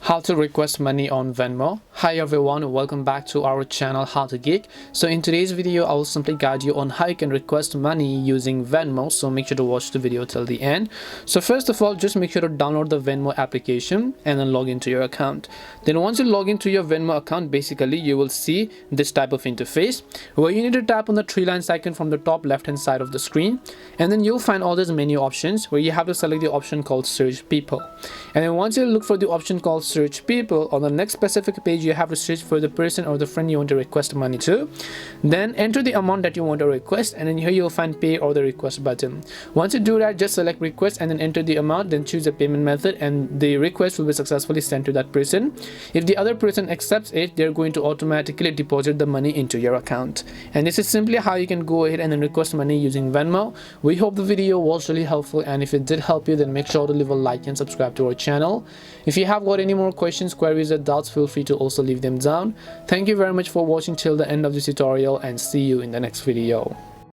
How to request money on Venmo. Hi everyone, welcome back to our channel How to Geek. So in today's video I will simply guide you on how you can request money using Venmo, so make sure to watch the video till the end. So first of all, just make sure to download the Venmo application and then log into your account. Then once you log into your Venmo account, basically you will see this type of interface where you need to tap on the three lines icon from the top left hand side of the screen, and then you'll find all these menu options where you have to select the option called search people. And then once you look for the option called search people, on the next specific page you have to search for the person or the friend you want to request money to, then enter the amount that you want to request, and then here you'll find pay or the request button. Once you do that, just select request and then enter the amount, then choose a payment method, and the request will be successfully sent to that person. If the other person accepts it, they're going to automatically deposit the money into your account. And this is simply how you can go ahead and then request money using Venmo. We hope the video was really helpful, and if it did help you, then make sure to leave a like and subscribe to our channel. If you have got any more questions, queries or doubts, feel free to also leave them down. Thank you very much for watching till the end of this tutorial, and see you in the next video.